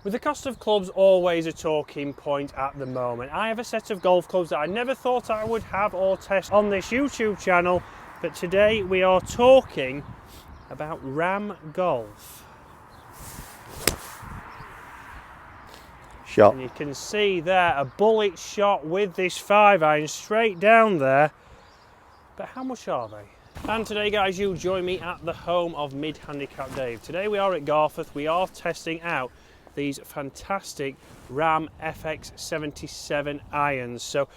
With the cost of clubs always a talking point at the moment, I have a set of golf clubs that I never thought I would have or test on this YouTube channel, but today we are talking about Ram Golf. Shot. And you can see there a bullet shot with this 5-iron straight down there, but how much are they? And today guys, you join me at the home of Mid-Handicap Dave. Today we are at Garforth, we are testing out these fantastic Ram FX77 irons. So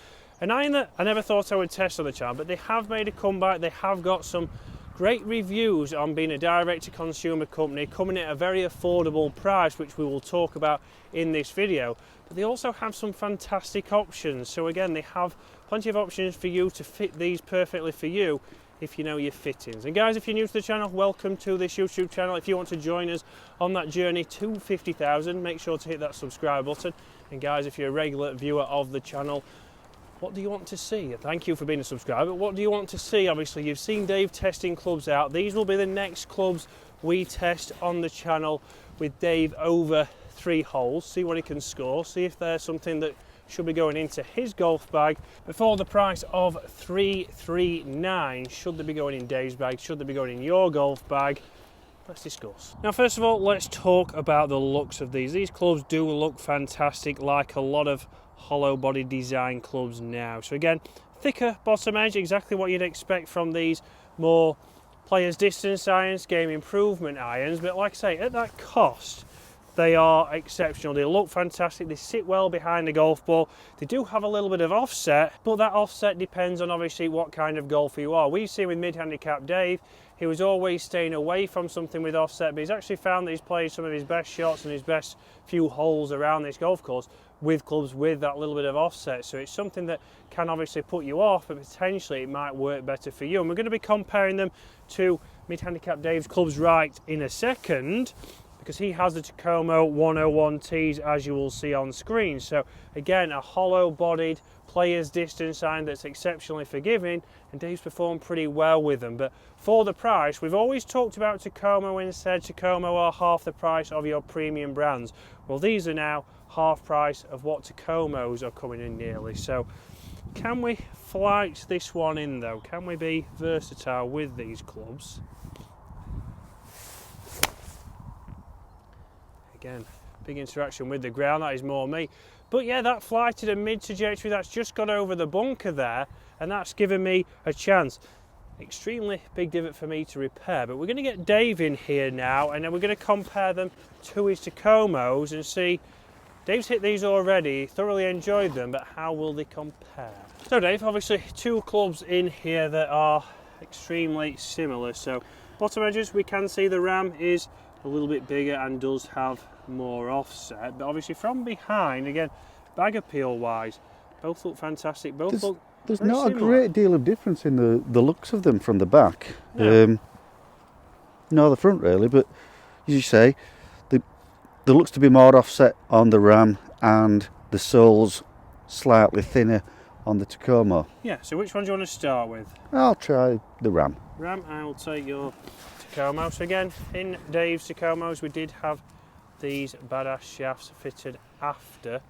an iron that I never thought I would test on the channel, but they have made a comeback. They have got some great reviews on being a direct-to-consumer company, coming at a very affordable price, which we will talk about in this video. But they also have some fantastic options. So again, they have plenty of options for you to fit these perfectly for you if you know your fittings. And guys, if you're new to the channel, welcome to this YouTube channel. If you want to join us on that journey to 50,000, make sure to hit that subscribe button. And guys, if you're a regular viewer of the channel, what do you want to see? Thank you for being a subscriber. What do you want to see? Obviously, you've seen Dave testing clubs out. These will be the next clubs we test on the channel with Dave over 3 holes. See what he can score. See if there's something that should be going into his golf bag before the price of $339. Should they be going in Dave's bag? Should they be going in your golf bag? Let's discuss. Now, first of all, let's talk about the looks of these. These clubs do look fantastic, like a lot of hollow body design clubs now. So again, thicker bottom edge, exactly what you'd expect from these more players distance irons, game improvement irons. But like I say, at that cost, they are exceptional. They look fantastic. They sit well behind the golf ball. They do have a little bit of offset, but that offset depends on obviously what kind of golfer you are. We've seen with Mid-Handicap Dave, he was always staying away from something with offset, but he's actually found that he's played some of his best shots and his best few holes around this golf course with clubs with that little bit of offset. So it's something that can obviously put you off, but potentially it might work better for you. And we're going to be comparing them to Mid-Handicap Dave's clubs right in a second, because he has the Takomo 101Ts, as you will see on screen. So again, a hollow bodied player's distance iron that's exceptionally forgiving, and Dave's performed pretty well with them. But for the price, we've always talked about Takomo and said Takomo are half the price of your premium brands. Well, these are now half price of what Takomos are coming in nearly. So can we flight this one in though? Can we be versatile with these clubs? Again, big interaction with the ground, that is more me. But yeah, that flighted a mid trajectory, that's just got over the bunker there, and that's given me a chance. Extremely big divot for me to repair, but we're going to get Dave in here now, and then we're going to compare them to his Takomos and see. Dave's hit these already, thoroughly enjoyed them, but how will they compare? So Dave, obviously 2 clubs in here that are extremely similar. So bottom edges, we can see the Ram is a little bit bigger and does have more offset, but obviously from behind, again, bag appeal wise, both look fantastic. There's not similar. a great deal of difference in the looks of them from the back. No. No, the front really, but as you say, there looks to be more offset on the Ram, and the sole's slightly thinner on the Takomo. Yeah, so which one do you want to start with? I'll try the Ram. Ram, I will take your Takomo. So again, in Dave's Takomos, we did have these badass shafts fitted after.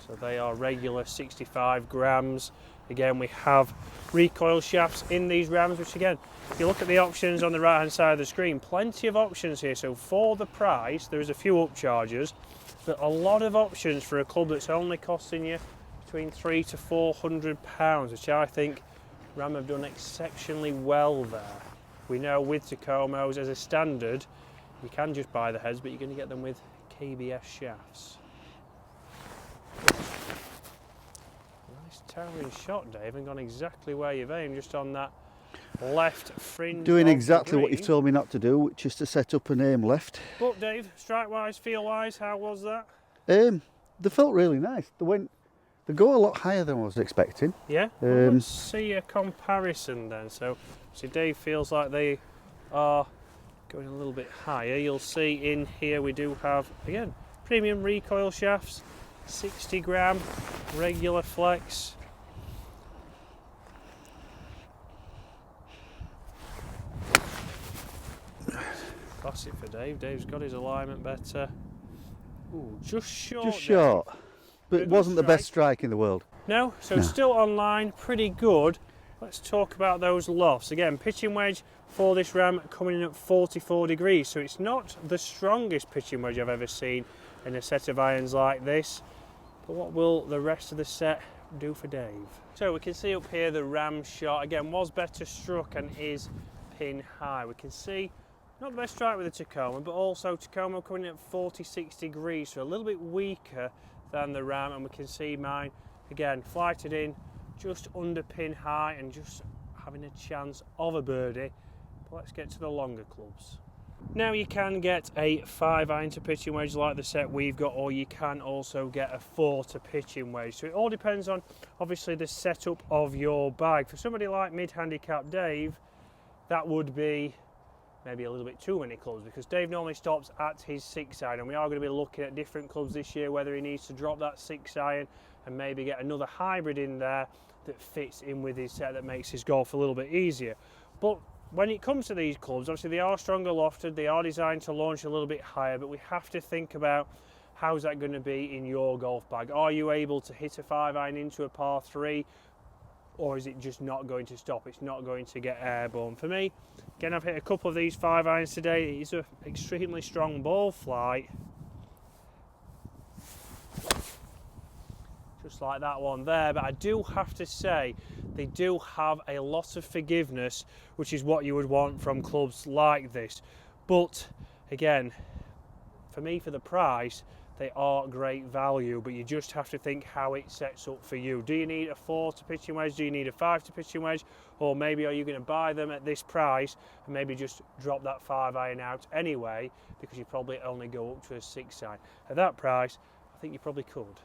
So they are regular 65 grams. Again, we have recoil shafts in these Rams, which again, if you look at the options on the right hand side of the screen, plenty of options here. So for the price, there's a few upcharges, but a lot of options for a club that's only costing you between £300 to £400, which I think Ram have done exceptionally well there. We know with Takomos as a standard, you can just buy the heads, but you're going to get them with KBS shafts. Nice towering shot, Dave, and gone exactly where you've aimed, just on that left fringe. Doing exactly what you've told me not to do, which is to set up and aim left. But Dave, strike-wise, feel-wise, how was that? They felt really nice. They go a lot higher than I was expecting. Yeah? Well, let's see a comparison then. So Dave feels like they are going a little bit higher. You'll see in here we do have, again, premium recoil shafts, 60 gram, regular flex. Classic for Dave. Dave's got his alignment better. Ooh, just short. Just short. But it wasn't the best strike in the world. No, so No. still online, pretty good. Let's talk about those lofts. Again, pitching wedge for this Ram coming in at 44 degrees, so it's not the strongest pitching wedge I've ever seen in a set of irons like this. But what will the rest of the set do for Dave? So we can see up here the Ram shot, again, was better struck and is pin high. We can see not the best strike with the Takomo, but also Takomo coming in at 46 degrees, so a little bit weaker than the Ram, and we can see mine, again, flighted in just under pin high and just having a chance of a birdie. But let's get to the longer clubs. Now you can get a 5-iron to pitching wedge like the set we've got, or you can also get a 4 to pitching wedge. So it all depends on obviously the setup of your bag. For somebody like mid-handicap Dave, that would be maybe a little bit too many clubs, because Dave normally stops at his 6-iron, and we are going to be looking at different clubs this year, whether he needs to drop that 6-iron and maybe get another hybrid in there that fits in with his set, that makes his golf a little bit easier. But when it comes to these clubs, obviously they are stronger lofted, they are designed to launch a little bit higher, but we have to think about how's that going to be in your golf bag. Are you able to hit a 5-iron into a par 3? Or is it just not going to stop? It's not going to get airborne. For me, again, I've hit a couple of these 5-irons today. It is an extremely strong ball flight. Just like that one there. But I do have to say, they do have a lot of forgiveness, which is what you would want from clubs like this. But again, for me, for the price, they are great value, but you just have to think how it sets up for you. Do you need a 4 to pitching wedge? Do you need a 5 to pitching wedge? Or maybe are you going to buy them at this price and maybe just drop that 5-iron out anyway, because you probably only go up to a 6-iron. At that price, I think you probably could.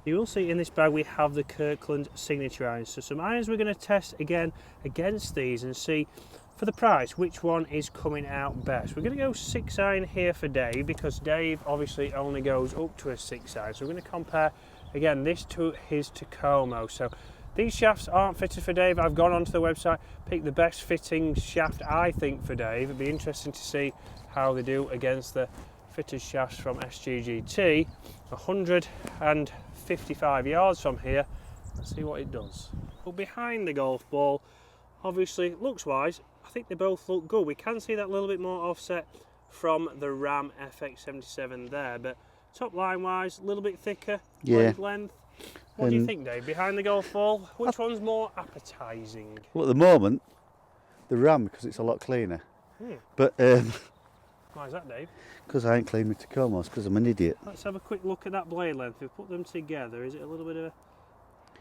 You will see in this bag we have the Kirkland signature irons. So some irons we're going to test again against these and see for the price which one is coming out best. We're going to go 6-iron here for Dave, because Dave obviously only goes up to a 6-iron. So we're going to compare again this to his Takomo. So these shafts aren't fitted for Dave. I've gone onto the website, picked the best fitting shaft I think for Dave. It'd be interesting to see how they do against the fitted shafts from SGGT. 155 yards from here. Let's see what it does. But behind the golf ball, obviously looks wise, I think they both look good. We can see that little bit more offset from the Ram FX77 there, but top line wise, a little bit thicker blade length. What do you think, Dave, behind the golf ball? Which one's more appetising? Well, at the moment, the Ram, because it's a lot cleaner. But why is that, Dave? because I ain't cleaned my Tacomos, because I'm an idiot. Let's have a quick look at that blade length. If we put them together, is it a little bit of a...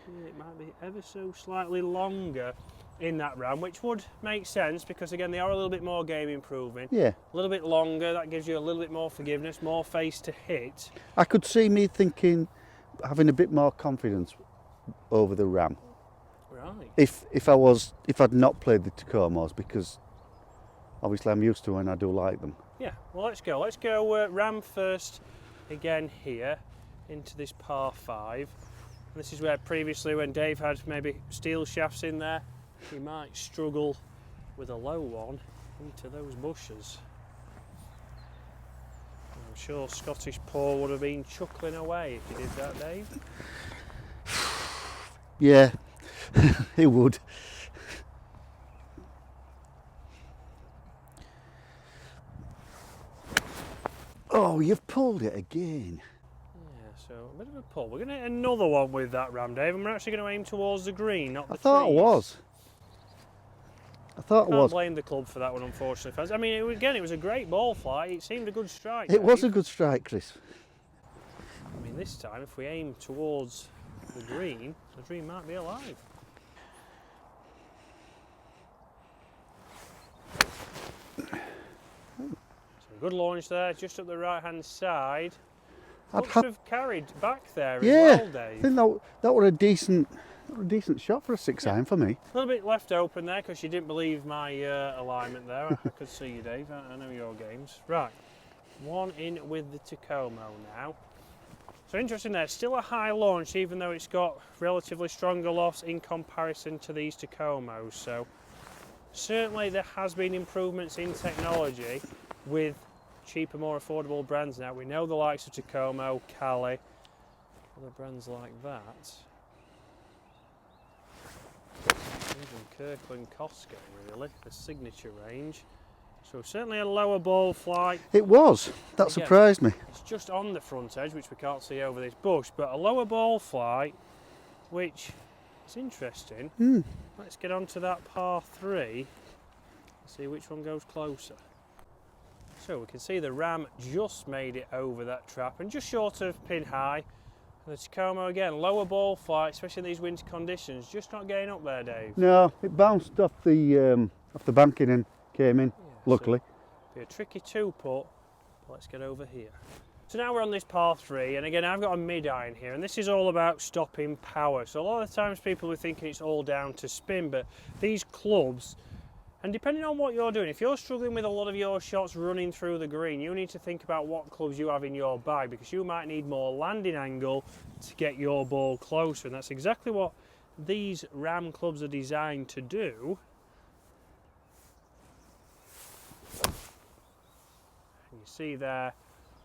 Yeah, it might be ever so slightly longer in that Ram, which would make sense, because again they are a little bit more game improving. Yeah. A little bit longer, that gives you a little bit more forgiveness, more face to hit. I could see me thinking, having a bit more confidence over the Ram. Right. If I'd not played the Tacomos, because obviously I'm used to when I do like them. Yeah, well let's go. Let's go Ram first again here into this par 5. And this is where previously when Dave had maybe steel shafts in there, he might struggle with a low one into those bushes. I'm sure Scottish Paul would have been chuckling away if he did that, Dave. Yeah, he would. Oh, you've pulled it again. Yeah, so a bit of a pull. We're going to hit another one with that Ram, Dave, and we're actually going to aim towards the green, not the I thought trees. it was. I thought it Can't was. blame the club for that one, unfortunately, fans. I mean, it was a great ball flight. It seemed a good strike. It was a Dave. good strike, Chris. I mean, this time, if we aim towards the green might be alive. So good launch there, just up the right-hand side. Looks to have carried back there as well, Dave. I think that were a decent shot for a 6-iron for me. A little bit left open there because you didn't believe my alignment there. I could see you, Dave. I know your games. Right, one in with the Takomo now. So interesting there, still a high launch even though it's got relatively stronger lofts in comparison to these Takomos. So certainly there has been improvements in technology with cheaper, more affordable brands now. We know the likes of Takomo, Cali, other brands like that. Even Kirkland Costco, really, the signature range. So certainly a lower ball flight. It was. That surprised me. It's just on the front edge, which we can't see over this bush, but a lower ball flight, which is interesting. Let's get on to that par 3 and see which one goes closer. So we can see the Ram just made it over that trap and just short of pin high. And the Takomo again, lower ball flight, especially in these winter conditions, just not getting up there, Dave. No, it bounced off the banking and came in, luckily. So be a tricky 2-putt, but let's get over here. So now we're on this par 3, and again I've got a mid-iron here, and this is all about stopping power. So a lot of the times people are thinking it's all down to spin, but these clubs, and depending on what you're doing, if you're struggling with a lot of your shots running through the green, you need to think about what clubs you have in your bag, because you might need more landing angle to get your ball closer, and that's exactly what these Ram clubs are designed to do. And you see there,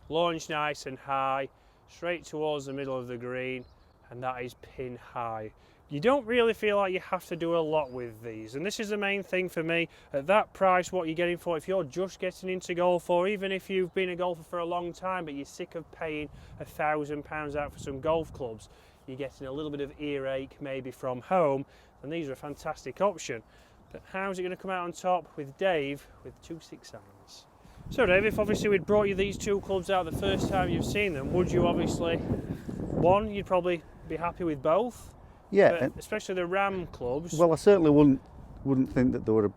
launch nice and high, straight towards the middle of the green, and that is pin high. You don't really feel like you have to do a lot with these, and this is the main thing for me. At that price, what you're getting for, if you're just getting into golf, or even if you've been a golfer for a long time but you're sick of paying £1,000 out for some golf clubs, you're getting a little bit of earache maybe from home, and these are a fantastic option. But how's it going to come out on top with Dave with 2 6-irons? So Dave, if obviously we'd brought you these 2 clubs out the first time you've seen them, would you obviously, one, you'd probably be happy with both? Yeah, but especially the Ram clubs. Well, I certainly wouldn't think that they were,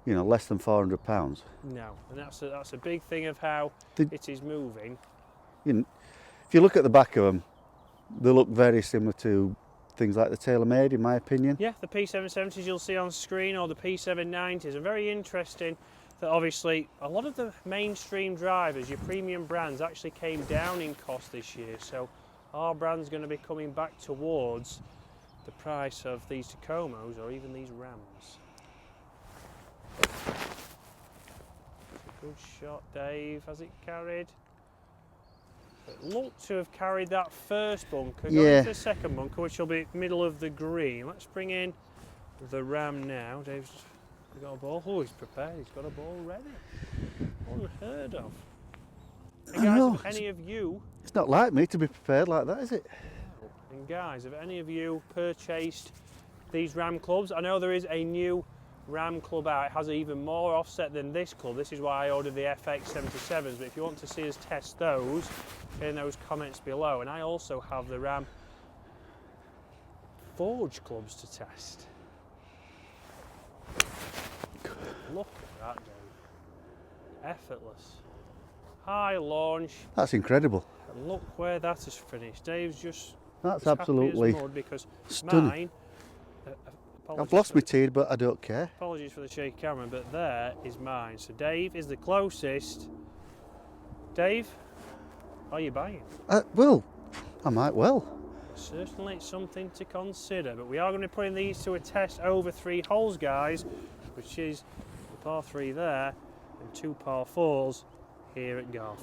less than £400. No, and that's a big thing of how it is moving. If you look at the back of them, they look very similar to things like the TaylorMade, in my opinion. Yeah, the P770s you'll see on screen, or the P790s, are very interesting. That obviously a lot of the mainstream drivers, your premium brands, actually came down in cost this year. So our brand's going to be coming back towards the price of these Takomos or even these Rams. It's a good shot, Dave. Has it carried? It looked to have carried that first bunker, going into the second bunker, which will be middle of the green. Let's bring in the Ram now. Dave's got a ball. Oh, he's prepared. He's got a ball ready. Unheard of. Hey guys, have any of you... It's not like me to be prepared like that, is it? And guys, have any of you purchased these Ram clubs? I know there is a new Ram club out. It has even more offset than this club. This is why I ordered the FX77s, but if you want to see us test those, get in those comments below. And I also have the Ram Forge clubs to test. Look at that, Dave. Effortless. High launch. That's incredible. And look where that is finished. Dave's just... That's absolutely because stunning. Mine, I've lost my teed, but I don't care. Apologies for the shaky camera, but there is mine. So Dave is the closest. Dave, are you buying? Well, I might well. Certainly something to consider, but we are going to be putting these to a test over 3 holes, guys, which is the par 3 there and 2 par 4s here at Garforth.